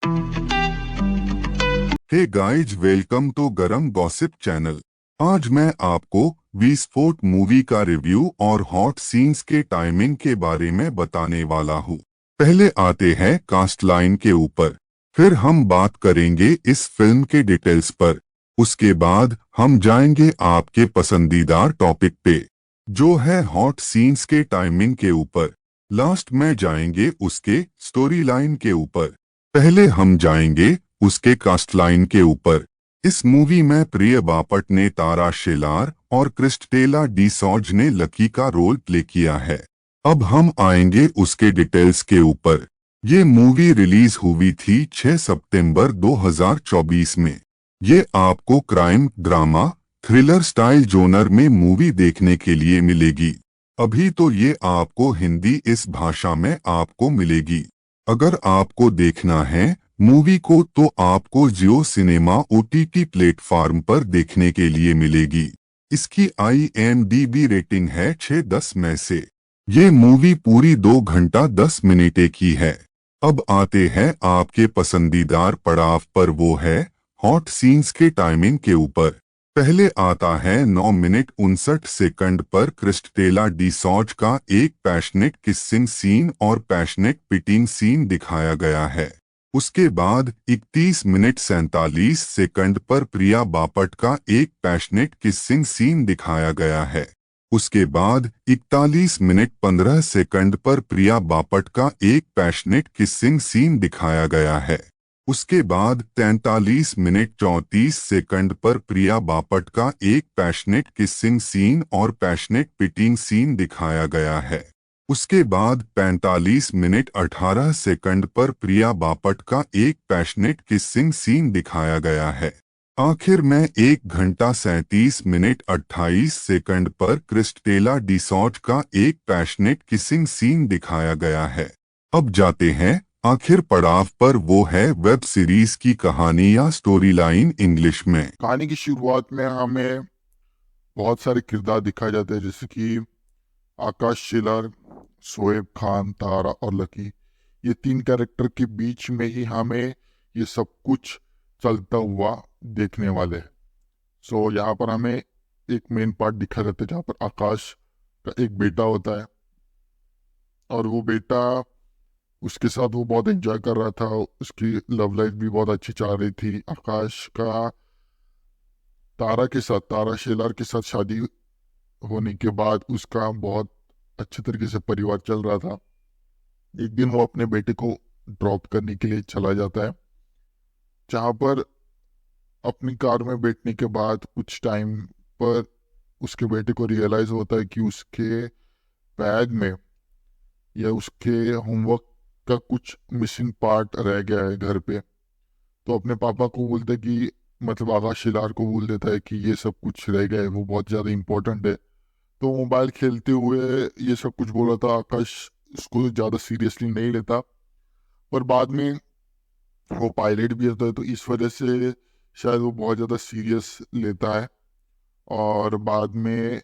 Hey guys, welcome to गरम gossip channel. आज मैं आपको विस्फोट मूवी का रिव्यू और हॉट सीन्स के टाइमिंग के बारे में बताने वाला हूँ। पहले आते हैं कास्ट लाइन के ऊपर, फिर हम बात करेंगे इस फिल्म के डिटेल्स पर। उसके बाद हम जाएंगे आपके पसंदीदा टॉपिक पे, जो है हॉट सीन्स के टाइमिंग के ऊपर। लास्ट में जाएंगे उसके स्टोरी लाइन के ऊपर। पहले हम जाएंगे उसके कास्ट लाइन के ऊपर। इस मूवी में प्रिय बापट ने तारा शेलार और क्रिस्टेला डिसॉर्ज ने लकी का रोल प्ले किया है। अब हम आएंगे उसके डिटेल्स के ऊपर। ये मूवी रिलीज हुई थी 6 सितंबर 2024 में। ये आपको crime, drama, thriller style genre में मूवी देखने के लिए मिलेगी। अभी तो ये आपको हिंदी इस भाषा में आपको मिलेगी। अगर आपको देखना है मूवी को तो आपको जियो सिनेमा ओटीटी प्लेटफॉर्म पर देखने के लिए मिलेगी। इसकी IMDb रेटिंग है 6/10 में से। ये मूवी पूरी 2 घंटा 10 मिनट की है। अब आते हैं आपके पसंदीदार पड़ाव पर, वो है हॉट सीन्स के टाइमिंग के ऊपर। पहले आता है 9 मिनट 59 सेकंड पर क्रिस्टेला डिसॉर्ज का एक पैशनेट किसिंग सीन और पैशनेट पिटिंग सीन दिखाया गया है। उसके बाद 31 मिनट 47 सेकंड पर प्रिया बापट का एक पैशनेट किसिंग सीन दिखाया गया है। उसके बाद 41 मिनट 15 सेकंड पर प्रिया बापट का एक पैशनेट किसिंग सीन दिखाया गया है। उसके बाद 43 मिनट 34 सेकंड पर प्रिया बापट का एक पैशनेट किसिंग सीन और पैशनेट पिटिंग सीन दिखाया गया है। उसके बाद 45 मिनट 18 सेकंड पर प्रिया बापट का एक पैशनेट किसिंग सीन दिखाया गया है। आखिर में 1 घंटा 37 मिनट 28 सेकंड पर क्रिस्टेला डिसॉर्ज का एक पैशनेट किसिंग सीन दिखाया गया है। अब जाते हैं आखिर पड़ाव पर, वो है वेब सीरीज की कहानी या स्टोरी लाइन इंग्लिश में। कहानी की शुरुआत में हमें बहुत सारे किरदार दिखाए जाते हैं, जैसे कि आकाश शिलार, शोएब खान, तारा और लकी। ये 3 कैरेक्टर के बीच में ही हमें ये सब कुछ चलता हुआ देखने वाले हैं। यहाँ पर हमें एक मेन पार्ट दिखा जाता है, जहाँ पर आकाश का एक बेटा होता है और वो बेटा, उसके साथ वो बहुत एंजॉय कर रहा था। उसकी लव लाइफ भी बहुत अच्छी चल रही थी। आकाश का तारा के साथ, तारा शेलार के साथ शादी होने के बाद उसका बहुत अच्छे तरीके से परिवार चल रहा था। एक दिन वो अपने बेटे को ड्रॉप करने के लिए चला जाता है, जहाँ पर अपनी कार में बैठने के बाद कुछ टाइम पर उसके बेटे को रियलाइज होता है कि उसके बैग में या उसके होमवर्क का कुछ मिसिंग पार्ट रह गया है घर पे। तो अपने पापा को बोलते कि, मतलब आकाश शिलार को बोल देता है कि ये सब कुछ रह गया है, वो बहुत ज़्यादा इम्पोर्टेंट है। तो मोबाइल खेलते हुए ये सब कुछ बोला था। आकाश इसको ज़्यादा सीरियसली नहीं लेता, पर बाद में वो पायलट भी होता है, तो इस वजह से शायद वो बहुत ज़्यादा सीरियस लेता है। और बाद में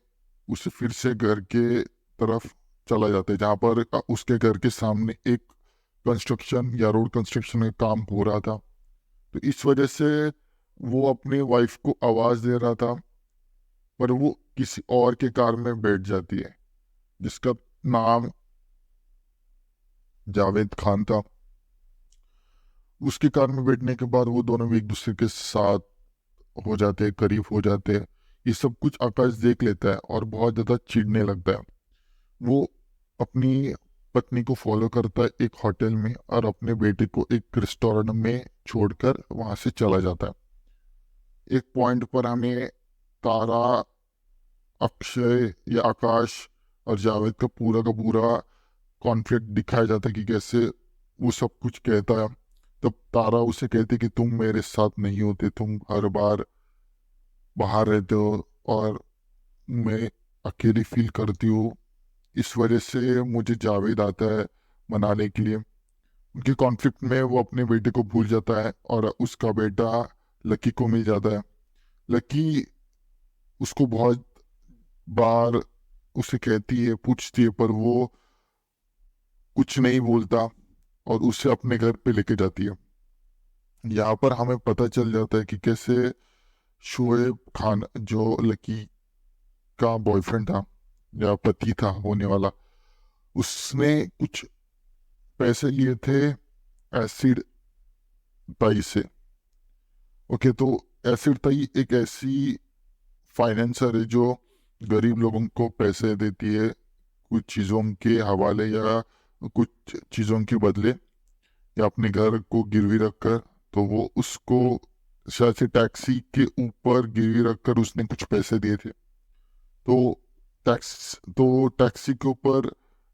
उसे फिर से घर के तरफ चला जाता है, जहाँ पर उसके घर के सामने एक कंस्ट्रक्शन या रोड कंस्ट्रक्शन का काम हो रहा था। तो इस वजह से वो अपनी वाइफ को आवाज़ दे रहा था, पर वो किसी और के कार में बैठ जाती है, जिसका नाम जावेद खान था। उसकी कार में बैठने के बाद वो दोनों भी एक दूसरे के साथ हो जाते हैं, करीब हो जाते हैं। ये सब कुछ आकाश देख लेता है और बहुत ज़्यादा चिढ़ने लगता है। वो अपनी पत्नी को फॉलो करता है एक होटल में और अपने बेटे को एक रेस्टोरेंट में छोड़कर वहां से चला जाता है। एक पॉइंट पर हमें तारा, अक्षय या आकाश और जावेद का पूरा कॉन्फ्लिक्ट दिखाया जाता है कि कैसे वो सब कुछ कहता है। तब तारा उसे कहती कि तुम मेरे साथ नहीं होते, तुम हर बार बाहर रहते हो और मैं अकेली फील करती हूँ। इस वजह से मुझे जावेद आता है मनाने के लिए। उनके कॉन्फ्लिक्ट में वो अपने बेटे को भूल जाता है और उसका बेटा लकी को मिल जाता है। लकी उसको बहुत बार उसे कहती है, पूछती है, पर वो कुछ नहीं बोलता और उसे अपने घर पे लेके जाती है। यहाँ पर हमें पता चल जाता है कि कैसे शोएब खान जो लकी का बॉयफ्रेंड था या पति था होने वाला, उसने कुछ पैसे लिए थे एसिड ताई से। ओके, तो एसिड ताई एक ऐसी फाइनेंसर है जो गरीब लोगों को पैसे देती है कुछ चीज़ों के हवाले या कुछ चीज़ों के बदले, या अपने घर को गिरवी रखकर। तो वो उसको शायद से टैक्सी के ऊपर गिरवी रखकर उसने कुछ पैसे दिए थे। तो टैक्सी के ऊपर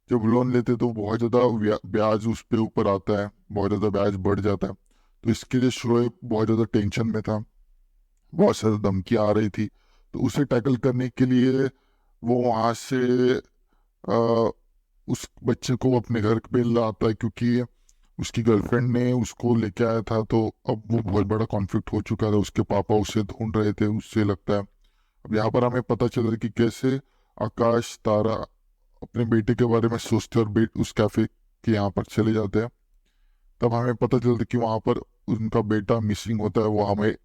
जब लोन लेते तो बहुत ज़्यादा ब्याज उस पे ऊपर आता है, बहुत ज़्यादा ब्याज बढ़ जाता है। तो इसके लिए शोएब बहुत ज़्यादा टेंशन में था, बहुत सारी धमकी आ रही थी। तो उसे टैकल करने के लिए वो वहाँ से आ, उस बच्चे को अपने घर पे लाता है, क्योंकि उसकी गर्लफ्रेंड ने उसको लेके आया था। तो अब वो बहुत बड़ा कॉन्फ्लिक्ट हो चुका था, उसके पापा उसे ढूंढ रहे थे, उससे लगता है। अब यहाँ पर हमें पता चल रहा है कि कैसे आकाश तारा अपने बेटे के बारे में सोचते हैं और उस कैफे के यहाँ पर चले जाते हैं। तब हमें पता चलता है कि वहाँ पर उनका बेटा मिसिंग होता है, वो हमें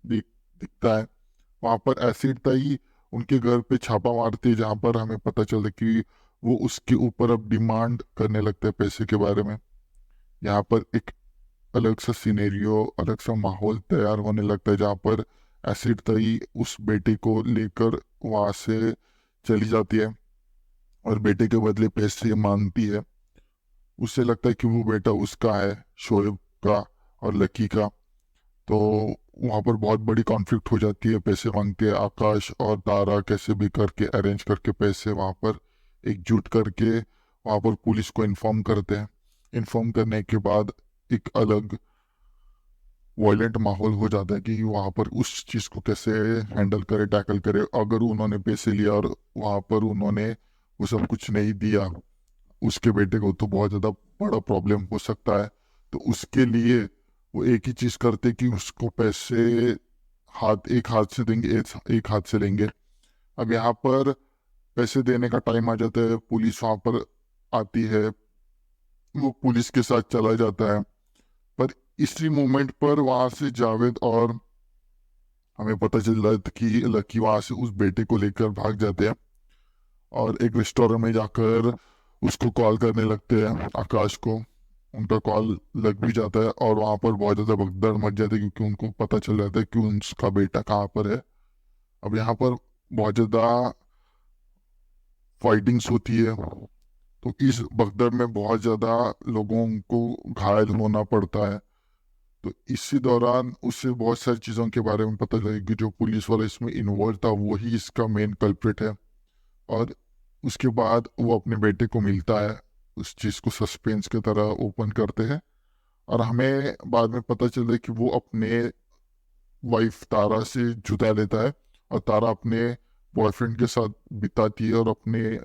दिखता है। वहाँ पर एसिड ताई उनके घर पे छापा मारती है, जहाँ पर हमें पता चलता है कि वो उसके ऊपर अब डिमांड करने लगता है पैसे के बारे में। यहाँ पर एक अलग सा सिनेरियो, अलग सा माहौल तैयार होने लगता है, जहाँ पर एसिड ताई उस बेटे को लेकर वहाँ से चली जाती है और बेटे के बदले पैसे मांगती है। उसे लगता है कि वो बेटा उसका है, शोएब का और लकी का। तो वहाँ पर बहुत बड़ी कॉन्फ्लिक्ट हो जाती है, पैसे मांगते हैं। आकाश और तारा कैसे भी करके अरेंज करके पैसे वहाँ पर एकजुट करके वहाँ पर पुलिस को इन्फॉर्म करते हैं। इन्फॉर्म करने के बाद एक अलग वायलेंट माहौल हो जाता है कि वहाँ पर उस चीज़ को कैसे हैंडल करे, टैकल करे। अगर उन्होंने पैसे लिया और वहाँ पर उन्होंने वो सब कुछ नहीं दिया उसके बेटे को, तो बहुत ज़्यादा बड़ा प्रॉब्लम हो सकता है। तो उसके लिए वो एक ही चीज़ करते कि उसको पैसे एक हाथ से देंगे, एक हाथ से लेंगे। अब यहाँ पर पैसे देने का टाइम आ जाता है, पुलिस वहाँ पर आती है, वो पुलिस के साथ चला जाता है। पर इसी मोमेंट पर वहाँ से जावेद और हमें पता चल रहा था कि लकी वहाँ से उस बेटे को लेकर भाग जाते हैं और एक रेस्टोरेंट में जाकर उसको कॉल करने लगते हैं, आकाश को। उनका कॉल लग भी जाता है और वहाँ पर बहुत ज़्यादा भगदड़ मच जाती है, क्योंकि उनको पता चल जाता है कि उसका बेटा कहाँ पर है। अब यहाँ पर बहुत ज़्यादा फाइटिंग्स होती है। तो इस भगदड़ में बहुत ज़्यादा लोगों को घायल होना पड़ता है। तो इसी दौरान उसे बहुत सारी चीज़ों के बारे में पता चला कि जो पुलिस वाला इसमें इन्वॉल्व था वही इसका मेन कल्प्रिट है। और उसके बाद वो अपने बेटे को मिलता है, उस चीज़ को सस्पेंस की तरह ओपन करते हैं। और हमें बाद में पता चलता है कि वो अपने वाइफ तारा से जुदा लेता है और तारा अपने बॉयफ्रेंड के साथ बिताती है, और अपने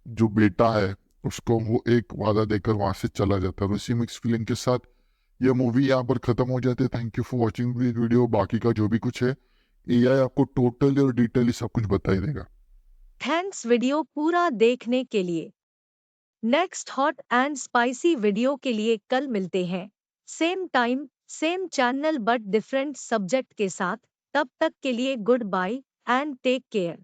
जो बेटा है उसको वो एक वादा देकर वहां से चला जाता है। और उसी मिक्स फीलिंग के साथ ये मूवी यहाँ पर खत्म हो जाती है। Thank you for watching this video. बाकी का जो भी कुछ है एआई आपको टोटली और डिटेली सब कुछ बता ही देगा। थैंक्स वीडियो पूरा देखने के लिए। Next hot and spicy video के लिए कल मिलते हैं, same time same channel but different subject के साथ। तब तक के लिए goodbye and take care.